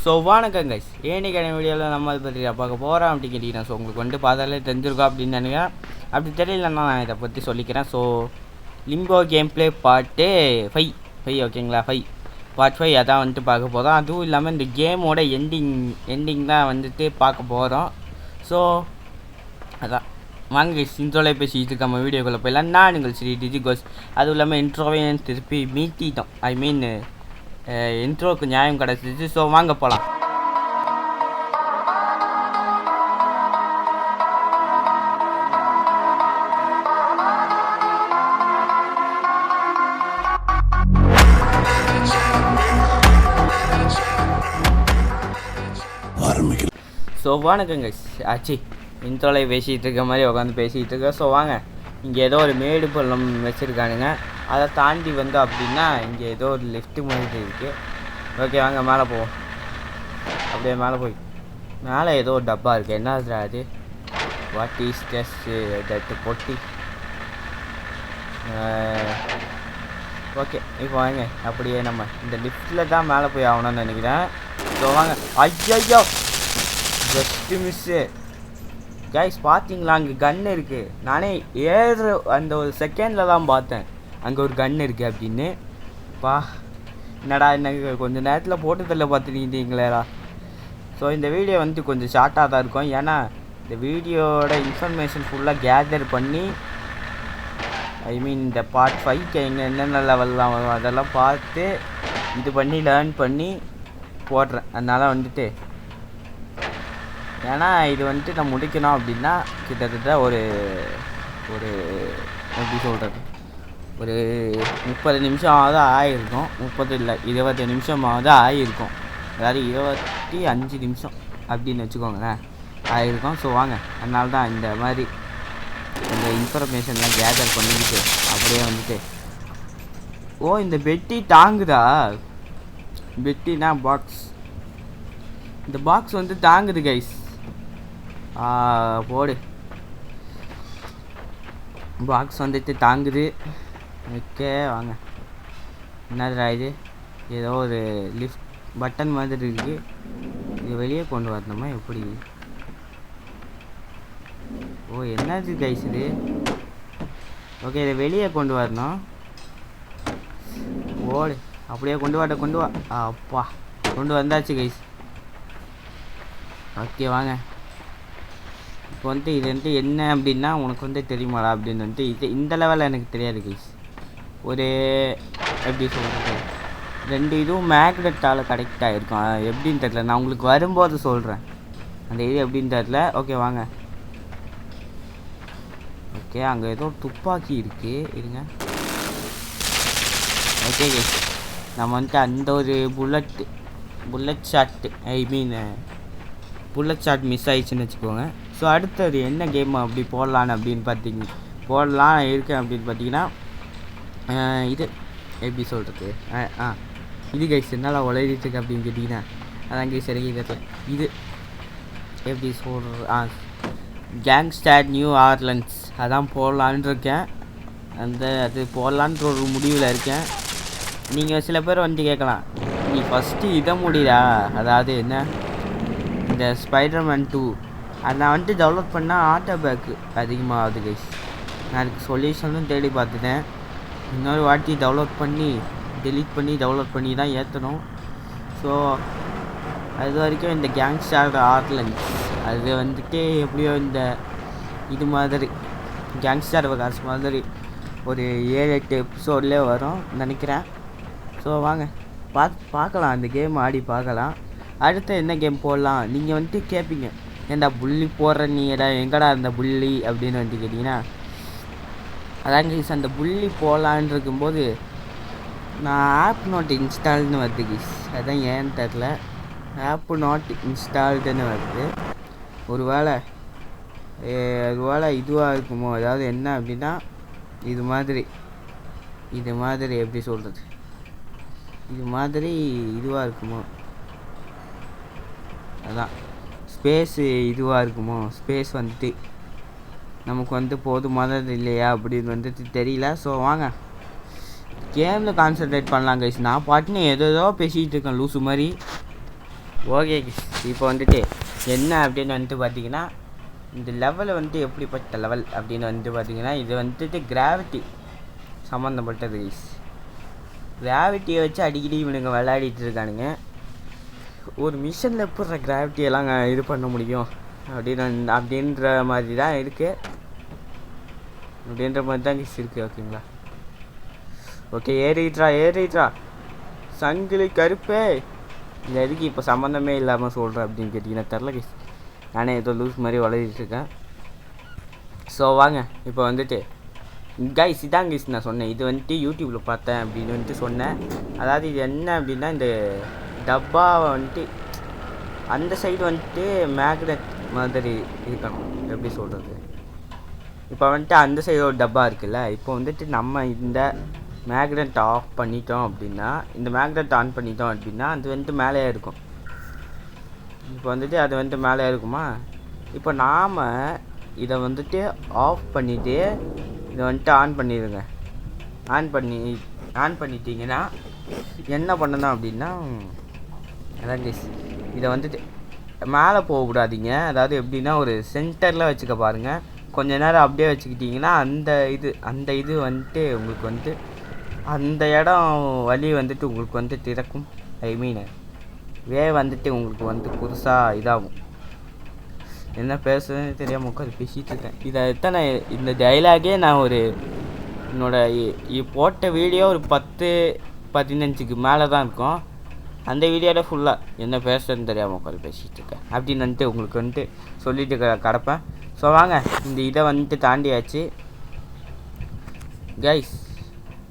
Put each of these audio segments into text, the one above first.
So வணக்கம் guys, ஏன்னிக்கான வீடியோவில் நம்ம அதை பற்றி பார்க்க போகிறோம் அப்படின்னு கேட்டிங்கன்னா, ஸோ உங்களுக்கு வந்து பார்த்தாலே தெரிஞ்சிருக்கோம் அப்படின்னு நினைக்கிறேன். அப்படி தெரியலன்னா நான் இதை பற்றி சொல்லிக்கிறேன். So limbo game play part 5 ஓகேங்களா, 5 பார்ட் 5 அதான் வந்துட்டு பார்க்க போகிறோம். அதுவும் இல்லாமல் இந்த கேமோட எண்டிங் தான் வந்துட்டு பார்க்க போகிறோம். ஸோ அதான் வாங்க கைஸ், இன்ட்ரோலே பேசிட்டு இருக்க நம்ம வீடியோக்குள்ளே போயிடலாம். நான் நீங்கள் ஸ்ரீ டிஜிகோஸ். அதுவும் இல்லாமல் இன்ட்ரோவே திருப்பி மீட்டிட்டோம். ஐ மீன் இன்ட்ரோக்கு நியாயம் கிடச்சிச்சு. ஸோ வாங்க போகலாம். ஸோ வணக்கம் கைஸ், ஆச்சு இன்ட்ரோலை பேசிகிட்டு இருக்க மாதிரி உட்காந்து பேசிகிட்டு இருக்கேன். ஸோ வாங்க, இங்கே ஏதோ ஒரு மேடு பள்ளம் வச்சுருக்கானுங்க. அதை தாண்டி வந்து அப்படின்னா இங்கே ஏதோ ஒரு லிஃப்ட்டு மாதிரி இருக்குது. ஓகே வாங்க மேலே போவோம். அப்படியே மேலே போய் மேலே ஏதோ ஒரு டப்பா இருக்குது. என்ன அது? வாட் இஸ் தட் பொட்டி? ஓகே இப்போ வாங்க, அப்படியே நம்ம இந்த லிஃப்ட்டில் தான் மேலே போய் ஆகணும்னு நினைக்கிறேன். ஸோ வாங்க. ஐயோ ஜஸ்ட்டு மிஸ்ஸு கைஸ், பார்த்தீங்களா அங்கே கன் இருக்குது. நானே ஏறு அந்த ஒரு செகண்டில் தான் பார்த்தேன் அங்கே ஒரு கன் இருக்குது அப்படின்னு. பா என்னடா எனக்கு கொஞ்சம் நேரத்தில் போட்டு தள்ள பார்த்துக்கிட்டீங்களேடா. ஸோ இந்த வீடியோ வந்து கொஞ்சம் ஷார்ட்டாக தான் இருக்கும். ஏன்னா இந்த வீடியோட இன்ஃபர்மேஷன் ஃபுல்லாக கேதர் பண்ணி, ஐ மீன் இந்த பார்ட் 5க்கு என்னென்ன லெவல்லாம் வரும் அதெல்லாம் பார்த்து இது பண்ணி லேர்ன் பண்ணி போடுறேன். அதனால் வந்துட்டு ஏன்னா இது வந்துட்டு நான் முடிக்கணும் அப்படின்னா கிட்டத்தட்ட ஒரு எப்படி சொல்கிறது, ஒரு 30 நிமிஷமாவது ஆகிருக்கும். 30 இல்லை 20 நிமிஷமாவது ஆகிருக்கும். அதாவது 25 நிமிஷம் அப்படின்னு வச்சுக்கோங்களேன் ஆகிருக்கும். ஸோ வாங்க, அதனால தான் இந்த மாதிரி இந்த இன்ஃபர்மேஷன்லாம் கேதர் பண்ணிக்கிட்டு அப்படியே வந்துட்டு. ஓ இந்த பெட்டி தாங்குதா? பெட்டினா பாக்ஸ். இந்த பாக்ஸ் வந்து தாங்குது கைஸ். போடு, பாக்ஸ் வந்துட்டு தாங்குது. ஓகே வாங்க. என்னதுடா இது? ஏதோ ஒரு லிஃப்ட் பட்டன் மாதிரி இருக்குது. இது வெளியே கொண்டு வரணுமா எப்படி? ஓ என்னது கைஸ் இது? ஓகே இதை வெளியே கொண்டு வரணும். ஓடு, அப்படியே கொண்டு வா. அப்பா கொண்டு வந்தாச்சு கைஸ். ஓகே வாங்க. இப்போ வந்துட்டு இது வந்துட்டு என்ன அப்படின்னா உனக்கு வந்து தெரியுமாடா அப்படின்னு வந்துட்டு இது இந்த லெவலில் எனக்கு தெரியாது கைஸ். ஒரு எப்படி சொல்கிறது, 2 இதுவும் மேக்னெட்டால் கனெக்ட் ஆகிருக்கும். எப்படின்னு தெரியல, நான் உங்களுக்கு வரும்போது சொல்கிறேன் அந்த இது எப்படின்னு தெரியல. ஓகே வாங்க. ஓகே அங்கே ஏதோ துப்பாக்கி இருக்குது, இருங்க. ஓகே கைஸ், நம்ம வந்துட்டு அந்த ஒரு புல்லட் ஷாட், ஐ மீன் புல்லட் ஷாட் மிஸ் ஆயிடுச்சுன்னு வச்சுக்கோங்க. ஸோ அடுத்தது என்ன கேம் அப்படி போடலான்னு அப்படின்னு போடலாம் இருக்கேன் அப்படின்னு பார்த்தீங்கன்னா, இது எப்படி சொல்கிறது, இது கைஸ் என்னால் உழையிட்டுருக்கு அப்படின்னு கேட்டிங்கன்னா அதான் கைஸ் எனக்கு தெரியல. இது எப்படி சொல்கிற கேங்ஸ்டர் நியூ ஆர்லண்ட்ஸ் அதான் போடலான்னு இருக்கேன். அது போடலான்ற ஒரு முடிவில் இருக்கேன். நீங்கள் சில பேர் வந்து கேட்கலாம், நீ ஃபஸ்ட்டு இதை முடிடா, அதாவது என்ன இந்த ஸ்பைடர்மேன் 2 அதை நான் வந்துட்டு டவுன்லோட் பண்ணால் ஆட்டோ பேக்கு அதிகமாகுது கைஸ். நான் அதுக்கு சொல்யூஷனும் தேடி பார்த்துட்டேன். இன்னொரு வாட்டி டவுன்லோட் பண்ணி டெலீட் பண்ணி டவுன்லோட் பண்ணி தான் ஏற்றணும். ஸோ அது வரைக்கும் இந்த கேங்ஸ்டர் ஆர்லண்ட்ஸ் அது வந்துட்டு எப்படியோ இந்த இது மாதிரி கேங்ஸ்டர் வகாஸ் மாதிரி ஒரு 7-8 எபிசோட்லேயே வரும் நினைக்கிறேன். ஸோ வாங்க பார்க்கலாம், அந்த கேம் ஆடி பார்க்கலாம். அடுத்து என்ன கேம் போடலாம் நீங்கள் வந்துட்டு கேட்பீங்க, ஏன்டா புள்ளி போடுற நீ எங்கடா அந்த புள்ளி அப்படின்னு வந்துட்டு கேட்டிங்கன்னா, அதான் கைஸ் அந்த புள்ளி போடலான் இருக்கும்போது நான் ஆப் நாட் இன்ஸ்டால்னு வருது கைஸ். அதுதான் ஏன்னு தெரில, ஆப் நாட் இன்ஸ்டால்டுன்னு வருது. ஒரு வேளை இதுவாக இருக்குமோ, அதாவது என்ன அப்படின்னா இது மாதிரி எப்படி சொல்கிறது, இது மாதிரி இதுவாக இருக்குமோ, அதான் ஸ்பேஸு இதுவாக இருக்குமோ, ஸ்பேஸ் வந்துட்டு நமக்கு வந்து போதுமானது இல்லையா அப்படின்னு வந்துட்டு தெரியல. ஸோ வாங்க கேமில் கான்சன்ட்ரேட் பண்ணலாம் கைஸ். நான் பாட்டுன்னு ஏதோ பேசிகிட்டு இருக்கேன் லூஸு மாதிரி. ஓகே இப்போ வந்துட்டு என்ன அப்படின்னு வந்துட்டு பார்த்தீங்கன்னா, இந்த லெவலை வந்துட்டு எப்படிப்பட்ட லெவல் அப்படின்னு வந்துட்டு பார்த்தீங்கன்னா, இது வந்துட்டு கிராவிட்டி சம்மந்தப்பட்டது கைஸ். கிராவிட்டியை வச்சு அடிக்கடி இவனுங்க விளையாடிட்டு இருக்கானுங்க. ஒரு மிஷனில் எப்படி கிராவிட்டியெல்லாம் இது பண்ண முடியும் அப்படின்ற மாதிரி தான் இருக்குது. அப்படின்ற மாதிரி தான் கைஸ் இருக்குது. ஓகேங்களா? ஓகே, ஏறிட்ரா சங்கிலி கருப்பே. இந்த எதுக்கு இப்போ சம்மந்தமே இல்லாமல் சொல்கிறேன் அப்படின்னு கேட்டிங்கன்னா தெரில கைஸ். நானே ஏதோ லூஸ் மாதிரி வளரிட்டுருக்கேன். ஸோ வாங்க இப்போ வந்துட்டு கைஸ் இதான் கைஸ் நான் சொன்னேன். இது வந்துட்டு யூடியூப்பில் பார்த்தேன் அப்படின்னு வந்துட்டு சொன்னேன். அதாவது இது என்ன அப்படின்னா, இந்த டப்பாவை வந்துட்டு அந்த சைடு வந்துட்டு மேக்னெட் மாதிரி இருக்கணும். எப்படி சொல்கிறது, இப்போ வந்துட்டு அந்த சைடு ஒரு டப்பா இருக்குல்ல, இப்போ வந்துட்டு நம்ம இந்த மேக்னெட் ஆஃப் பண்ணிட்டோம் அப்படின்னா, இந்த மேக்னெட் ஆன் பண்ணிட்டோம் அப்படின்னா அது வந்துட்டு மேலே இருக்கும். இப்போ வந்துட்டு அது வந்துட்டு மேலே இருக்குமா. இப்போ நாம் இதை வந்துட்டு ஆஃப் பண்ணிவிட்டு இதை வந்துட்டு ஆன் பண்ணிடுங்க. ஆன் பண்ணிட்டீங்கன்னா என்ன பண்ணணும் அப்படின்னா, அதான் கைஸ் இதை வந்துட்டு மேலே போகக்கூடாதீங்க. அதாவது எப்படின்னா, ஒரு சென்டரில் வச்சுக்க பாருங்கள். கொஞ்ச நேரம் அப்படியே வச்சுக்கிட்டிங்கன்னா அந்த இது வந்துட்டு உங்களுக்கு வந்துட்டு அந்த இடம் வழி வந்துட்டு உங்களுக்கு வந்துட்டு திறக்கும். ஐ மீன் வந்துட்டு உங்களுக்கு வந்துட்டு புதுசாக இதாகும். என்ன பேசுறதுன்னு தெரியாமல் உட்காந்து பேசிகிட்டு இருக்கேன். இதை எத்தனை இந்த டைலாகே நான் போட்ட வீடியோ ஒரு 10-15க்கு மேலே தான் இருக்கும். அந்த வீடியோவில் ஃபுல்லாக என்ன பேசுறதுன்னு தெரியாமல் உட்காந்து பேசிகிட்டு இருக்கேன் அப்படின்னு வந்துட்டு உங்களுக்கு வந்துட்டு சொல்லிட்டு கிடப்பேன். ஸோ வாங்க இதை வந்துட்டு தாண்டியாச்சு கைஸ்.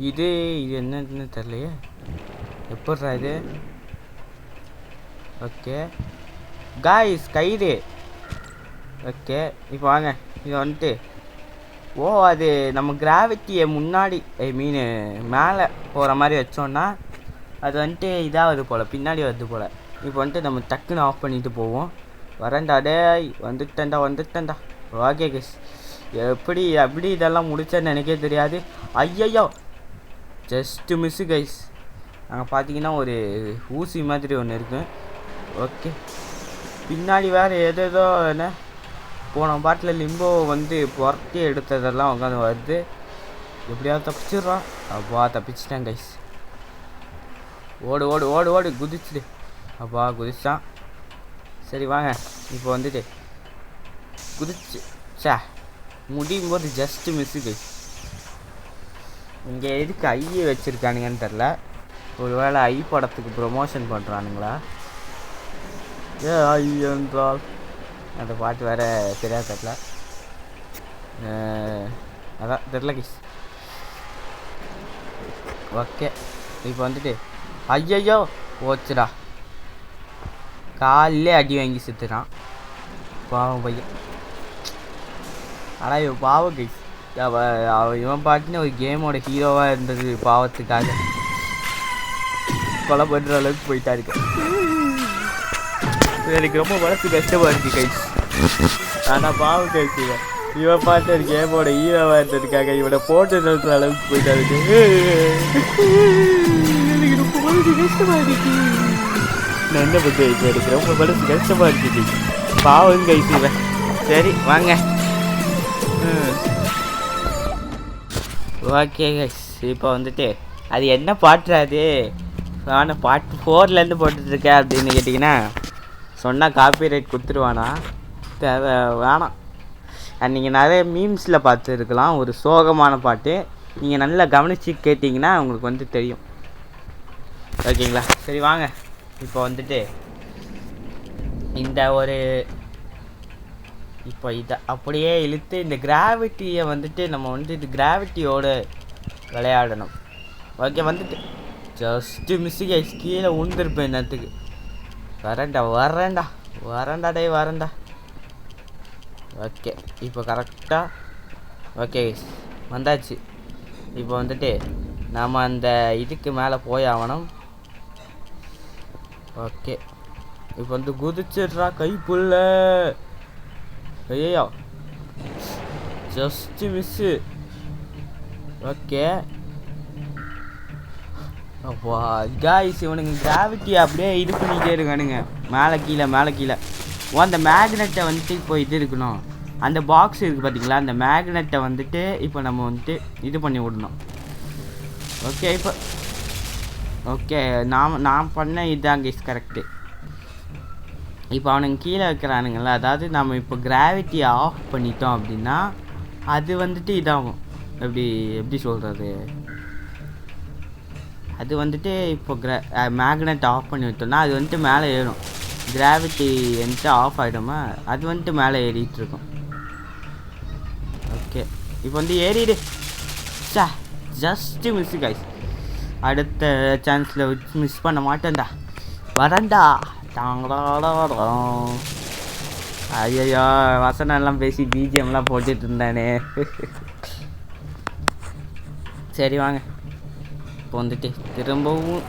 இது என்னன்னு தெரியலையே, எப்பட்றா இது. ஓகே கைஸ், கயிறு. ஓகே இப்போ வாங்க இது வந்துட்டு அது நம்ம கிராவிட்டியை முன்னாடி மேலே போகிற மாதிரி வச்சோன்னா அது வந்துட்டு இதாகுது போல், பின்னாடி வருது போல். இப்போ வந்துட்டு நம்ம டக்குன்னு ஆஃப் பண்ணிட்டு போவோம். வரேன்டா வந்துட்டேன்டா. ஓகே கைஸ், அப்படி இதெல்லாம் முடிச்சேன்னு எனக்கே தெரியாது. ஐயையோ, ஜஸ்ட்டு மிஸ்ஸு கைஸ். அங்கே பார்த்தீங்கன்னா ஒரு ஊசி மாதிரி ஒன்று இருக்குது. ஓகே, பின்னாடி வேறு ஏதேதோ என்ன போன பாட்டில் லிம்போ வந்து புரட்டி எடுத்ததெல்லாம் உட்காந்து வருது. எப்படியாவது தப்பிச்சிடுறான். அப்பா தப்பிச்சிட்டேன் கைஸ். ஓடு குதிச்சுடு. அப்பா குதிச்சான். சரி வாங்க இப்போ வந்துட்டு குதிச்சு முடியும் போது ஜஸ்ட்டு மிஸ்ஸு கைஸ். இங்கே எதுக்கு ஐயை வச்சுருக்கானுங்கன்னு தெரில. ஒரு வேளை ஐ படத்துக்கு ப்ரொமோஷன் பண்ணுறானுங்களா? ஐ என்றால் அந்த பாட்டு வேறு தெரியாது தெரில. அதான் தெரில கைஸ். ஓகே இப்போ வந்துட்டு ஐயையோ போச்சுடா. காலிலே அடி வாங்கி செத்துறான் பாவம் பையன். ஆனால் இவன் பாவம் கைஸ். இவன் பாட்டுன்னு ஒரு கேமோட ஹீரோவாக இருந்தது, பாவத்துக்காக கொலை பண்ணுற அளவுக்கு போயிட்டா இருக்கு. எனக்கு ரொம்ப மனசு கஷ்டமாக இருக்குது கைஸ். ஆனால் பாவம் கைஸ், இவன் பார்த்து ஒரு கேமோட ஹீரோவாக இருந்ததுக்காக இவனை போட்டு நிறுத்துற அளவுக்கு போயிட்டா இருக்கு. எனக்கு ரொம்ப மனசு கஷ்டமாக இருக்கு. நான் என்ன பண்ணுறேன், இப்போ எனக்கு ரொம்ப மனசு கஷ்டமாக இருக்குது. பாவம் கைஸ் இவன். சரி வாங்க. ஓகே கைஸ், இப்போ வந்துட்டு அது என்ன பாட்டுறாது. ஆனால் பாட்டு 4லேருந்து போட்டுட்ருக்கேன் அப்படின்னு கேட்டிங்கன்னா சொன்னால் காப்பிரைட் கொடுத்துருவானா? தேவை வேணாம். நீங்கள் நிறைய மீம்ஸில் பார்த்துருக்கலாம் ஒரு சோகமான பாட்டு. நீங்கள் நல்லா கவனித்து கேட்டிங்கன்னா உங்களுக்கு வந்து தெரியும். ஓகேங்களா? சரி வாங்க இப்போ வந்துட்டு இப்போ இதை அப்படியே இழுத்து இந்த கிராவிட்டியை வந்துட்டு நம்ம வந்து இது கிராவிட்டியோடு விளையாடணும். ஓகே வந்துட்டு ஜஸ்ட்டு மிஸ்ஸு கைஸ், கீழே உழுந்துருப்பேன் என்னத்துக்கு. வரேன்டா வரேன்டா. ஓகே இப்போ கரெக்டாக ஓகே கைஸ் வந்தாச்சு. இப்போ வந்துட்டு நாம் அந்த இதுக்கு மேலே போய் ஆகணும். ஓகே இப்போ வந்து குதிச்சிட்றா கைப்புள்ள. ஐயோ ஜஸ்ட்டு மிஸ்ஸு. ஓகே அப்பா காய்ஸ் இவனுங்க கிராவிட்டி அப்படியே இது பண்ணிகிட்டே இருக்கானுங்க. மேலே கீழே அந்த மேக்னெட்டை வந்துட்டு இப்போ இது இருக்கணும். அந்த பாக்ஸ் இருக்குது பார்த்தீங்களா, அந்த மேக்னெட்டை வந்துட்டு இப்போ நம்ம வந்துட்டு இது பண்ணி விடணும். ஓகே இப்போ ஓகே நான் பண்ண இதுதான் கைஸ் கரெக்டு. இப்போ அவனுங்க கீழே வைக்கிறானுங்கள, அதாவது நம்ம இப்போ கிராவிட்டியை ஆஃப் பண்ணிட்டோம் அப்படின்னா அது வந்துட்டு இதாகும். எப்படி சொல்கிறது, அது வந்துட்டு இப்போ மேக்னெட் ஆஃப் பண்ணி விட்டோம்னா அது வந்துட்டு மேலே ஏறும். கிராவிட்டி வந்துட்டு ஆஃப் ஆகிடுமா, அது வந்துட்டு மேலே ஏறிட்டுருக்கும். ஓகே இப்போ வந்து ஏறிடு. Just miss guys. அடுத்த சான்ஸில் மிஸ் பண்ண மாட்டேன்டா. வரண்டா டாங்கடாடும். ஐயோ வசனம் எல்லாம் பேசி பிஜிஎம்லாம் போட்டுட்டு இருந்தானே. சரி வாங்க இப்போ வந்துட்டு திரும்பவும்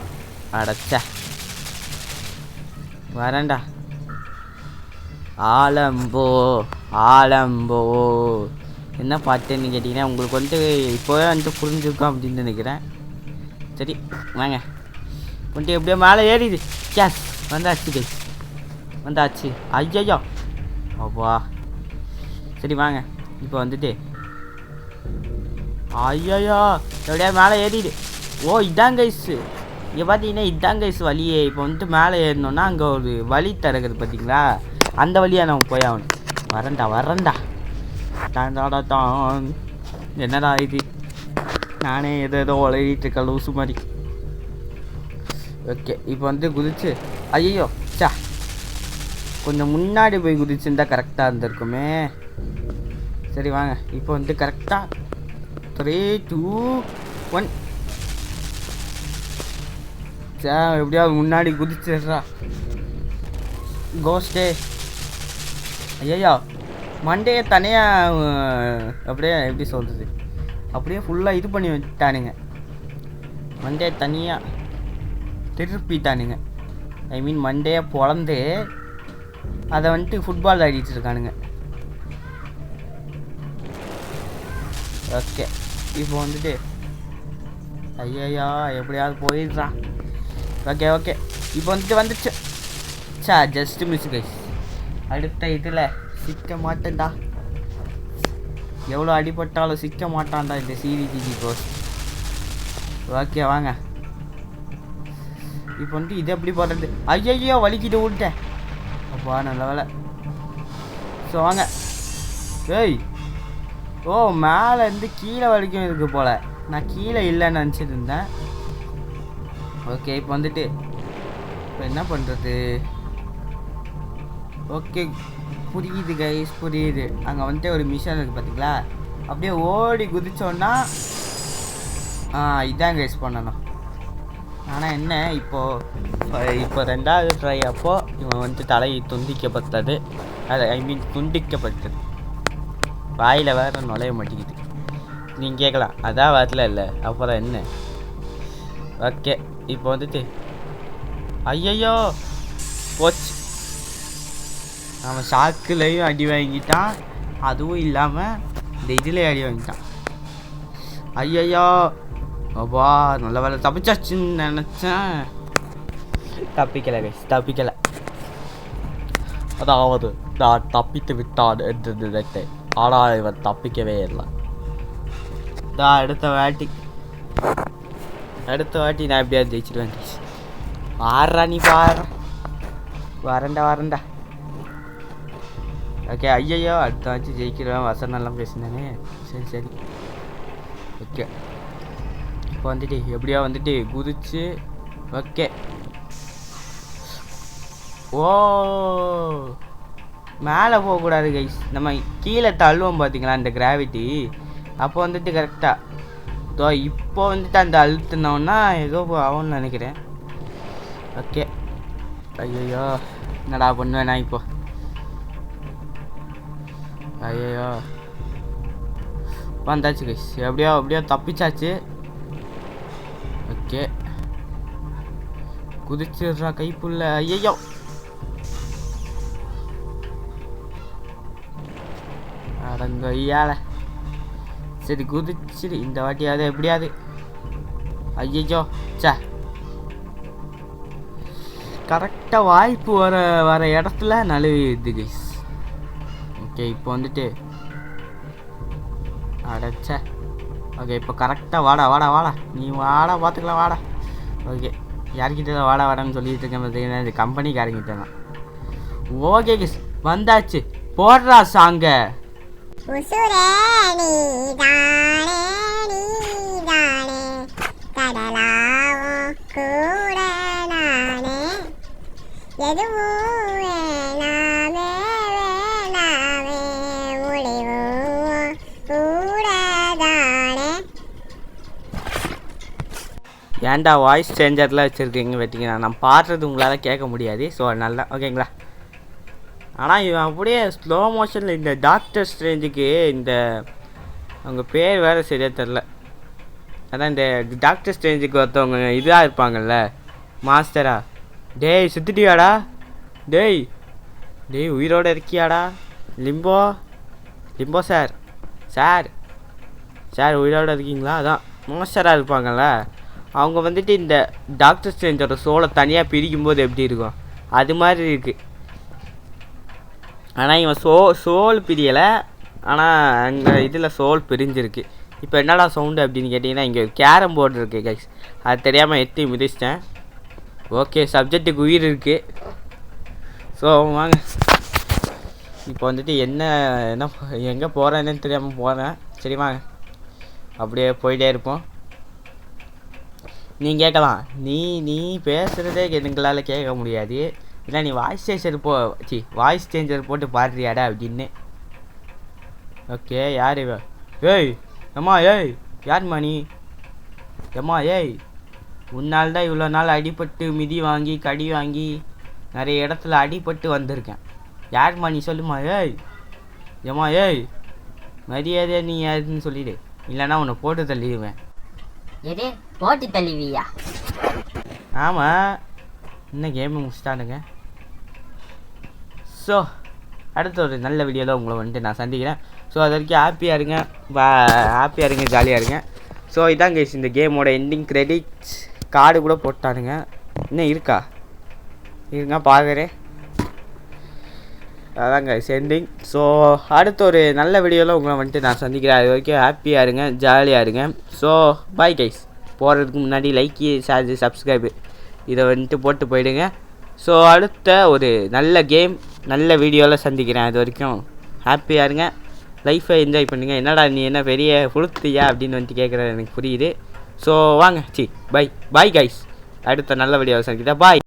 அடைச்ச வரேன்டா. ஆலம்போ என்ன பாட்டுன்னு கேட்டிங்கன்னா உங்களுக்கு வந்துட்டு இப்போவே வந்துட்டு புரிஞ்சுருக்கோம் அப்படின்னு நினைக்கிறேன். சரி வாங்க வந்துட்டு எப்படியோ மேலே ஏறிது. கேஸ் வந்தாச்சு. ஐயோ அப்பா சரி வாங்க இப்போ வந்துட்டு ஐயோ எப்படியா மேலே ஏறிடு. ஓ இதான் கைஸு, இங்கே பார்த்தீங்கன்னா இதான் கைஸ் வழியே. இப்போ வந்துட்டு மேலே ஏறினோன்னா அங்கே ஒரு வழி திறக்குது பார்த்தீங்களா, அந்த வழியாக நம்ம போய் ஆகணும். வரேன்டா தான். என்னடா இது, நானே ஏதோ உலகிட்டு இருக்கேன் லூசு மாதிரி. ஓகே இப்போ வந்து குதிச்சு ஐயோ கொஞ்சம் முன்னாடி போய் குதிச்சுருந்தா கரெக்டாக இருந்திருக்குமே. சரி வாங்க இப்போ வந்து கரெக்டாக 3 2 1 எப்படியாவது முன்னாடி குதிச்சிடுறா கோஸ்டே. ஐயோ மண்டையை தனியாக அப்படியே எப்படி சொல்கிறது, அப்படியே ஃபுல்லாக இது பண்ணி விட்டானுங்க. மண்டையை தனியாக திருப்பிட்டானுங்க. ஐ மீன் மண்டையை பொழந்து அதை வந்துட்டு ஃபுட்பால் ஆடிட்டு இருக்கானுங்க. ஓகே இப்போ வந்துட்டு ஐயா எப்படியாவது போயிடுறான். ஓகே இப்போ வந்துச்சு. Just miss guys. அடுத்த இதில் சிக்க மாட்டேன்டா, எவ்வளோ அடிபட்டாலும் சிக்க மாட்டான்டா இந்த சிவிஜிஜி கோஸ். ஓகே வாங்க இப்போ வந்துட்டு இது எப்படி போடுறது. ஐயோ வலிக்கிட்டு விட்டேன். அப்பா நல்ல வேலை. ஸோ வாங்க. ஏய் ஓ மேலே இருந்து கீழே வரைக்கும் இருக்கு போல், நான் கீழே இல்லைன்னு நினச்சிட்டு இருந்தேன். ஓகே இப்போ வந்துட்டு இப்போ என்ன பண்ணுறது. ஓகே புரியுது கைஸ் புரியுது. அங்கே வந்துட்டு ஒரு மிஷன் இருக்குது பார்த்தீங்களா, அப்படியே ஓடி குதிச்சோன்னா இதான் கைஸ் பண்ணணும். ஆனால் என்ன இப்போ ரெண்டாவது ட்ரை அப்போது இவன் வந்துட்டு தலையை துண்டிக்கப்பட்டது. ஐ மீன் துண்டிக்கப்பட்டது. வாயில் வேறு நுழைய மாட்டேங்குது. நீங்கள் கேட்கலாம் அதான் வரல இல்லை அப்புறம் என்ன. ஓகே இப்போ வந்துட்டு ஐயோ போச்சு. அவன் சாக்குலையும் அடி வாங்கிட்டான், அதுவும் இல்லாமல் இந்த இதில் அடி வாங்கிட்டான். ஐயோ அப்பா நல்ல வேலை தப்பிச்சாச்சுன்னு நினச்சேன். தப்பிக்கலை. அதாவது நான் தப்பித்து விட்டான் என்று நினைத்தேன், ஆனால் இவன் தப்பிக்கவே இல்லை. அடுத்த வாட்டி நான் எப்படியாவது ஜெயிச்சிடுவேன். ஆறா நீ பாரு. வரண்டா. ஓகே ஐயோ அடுத்த வாட்டி ஜெயிக்கிறேன். வசனெல்லாம் பேசினானே. சரி ஓகே இப்போ வந்துட்டு எப்படியா வந்துட்டு குதிச்சு. ஓகே ஓ மேலே போகக்கூடாது கைஸ், நம்ம கீழே தள்ளுவோம் பார்த்தீங்களா அந்த கிராவிட்டி. அப்போ வந்துட்டு கரெக்டாக இப்போ வந்துட்டு அந்த அழுத்தினோன்னா ஏதோ ஆகும்னு நினைக்கிறேன். ஓகே ஐயோ என்னடா பண்ணுவேன் நான் இப்போ. ஐயோ வந்தாச்சு கைஸ், எப்படியோ தப்பிச்சாச்சு. ஓகே குதிச்சிடுறா கைப்புள்ள. ஐயோ அடங்க ஐயால. சரி குதிச்சிடு இந்த வாட்டியாவது எப்படியாது. ஐயோ கரெக்டாக வாய்ப்பு வர இடத்துல நழுவிடுது கைஸ். ஓகே இப்போ வந்துட்டு அடைச்ச. ஓகே இப்போ கரெக்டாக வாடா நீ வாடா பார்த்துக்கலாம் வாடா. ஓகே யார்கிட்ட தான் வாடான்னு சொல்லிட்டு இருக்கேன் பார்த்தீங்கன்னா இந்த கம்பெனிக்காரங்கிட்ட தான். ஓகே கைஸ் வந்தாச்சு, போடுறா சாங்க. ஏன்டா வாய்ஸ் சேஞ்சர்லாம் வச்சுருக்கீங்க வெட்டிங்கன்னா நான் பாடுறது உங்களால் கேட்க முடியாது. ஸோ நல்லா ஓகேங்களா. ஆனால் இவன் அப்படியே ஸ்லோ மோஷனில் இந்த டாக்டர் ஸ்ட்ரேஞ்சுக்கு இந்த அவங்க பேர் வேறு சரியாக தெரில. அதான் இந்த டாக்டர் ஸ்ட்ரேஞ்சுக்கு ஒருத்தவங்க இதாக இருப்பாங்கல்ல மாஸ்டரா. டேய் சுத்திட்டியாடா? டேய் உயிரோடு இருக்கியாடா? லிம்போ சார் உயிரோடு இருக்கீங்களா? அதான் மாஸ்டராக இருப்பாங்கள்ல அவங்க வந்துட்டு இந்த டாக்டர் ஸ்ட்ரேஞ்சோட சோலை தனியாக பிரிக்கும்போது எப்படி இருக்கும் அது மாதிரி இருக்குது. ஆனால் இவன் சோல் பிரியலை, ஆனால் அங்கே இதில் சோல் பிரிஞ்சிருக்கு. இப்போ என்னடா சவுண்டு அப்படின்னு கேட்டிங்கன்னா இங்கே ஒரு கேரம் போர்டு இருக்குது கைஸ், அது தெரியாமல் எத்தி மிதிச்சிட்டேன். ஓகே சப்ஜெக்ட்டுக்கு உயிர் இருக்குது. ஸோ வாங்க இப்போ வந்துட்டு என்ன எங்கே போகிறேன்னு தெரியாமல் போகிறேன். சரி வாங்க அப்படியே போயிட்டே இருப்போம். நீ கேட்கலாம், நீ பேசுகிறதே எங்களால் கேட்க முடியாது, இல்லை நீ வாய்ஸ் சேஞ்சர் போட்டு பாடுறியாடா அப்படின்னு. ஓகே யார் இவ? யார்மா நீ? உன்னால் தான் இவ்வளோ நாள் அடிபட்டு மிதி வாங்கி கடி வாங்கி நிறைய இடத்துல அடிபட்டு வந்திருக்கேன். யார்மா நீ சொல்லுமா? மரியாதையா நீ யாருன்னு சொல்லிடு, இல்லைன்னா உன்னை போட்டு தள்ளிடுவேன். எது போட்டு தள்ளுவியா? ஆமாம் இன்னும் கேமு முடிச்சிட்டானுங்க. ஸோ அடுத்த ஒரு நல்ல வீடியோவில் உங்களை வந்துட்டு நான் சந்திக்கிறேன். ஸோ அது வரைக்கும் ஹாப்பியாக இருங்க ஜாலியாக இருங்க. ஸோ இதான் கைஸ் இந்த கேமோட எண்டிங் கிரெடிட்ஸ் கார்டு கூட போட்டானுங்க. இன்னும் இருங்க பார்க்குறேன். அதான் கைஸ் எண்டிங். ஸோ அடுத்த ஒரு நல்ல வீடியோவில் உங்களை வந்துட்டு நான் சந்திக்கிறேன். அது வரைக்கும் ஹாப்பியாக இருங்க ஜாலியாக இருங்க. So bye guys. போகிறதுக்கு முன்னாடி லைக்கு ஷேர் சப்ஸ்கிரைபு இதை வந்துட்டு போட்டு போயிடுங்க. ஸோ அடுத்த ஒரு நல்ல கேம் நல்ல வீடியோவில் சந்திக்கிறேன். அது வரைக்கும் ஹாப்பியாக இருங்க, லைஃப்பை என்ஜாய் பண்ணுங்கள். என்னடா நீ என்ன பெரிய புளுத்தியா அப்படின்னு வந்துட்டு கேட்குறது எனக்கு புரியுது. ஸோ வாங்க பாய் கைஸ். அடுத்த நல்ல வீடியோவில் சந்திக்கிறேன். பாய்.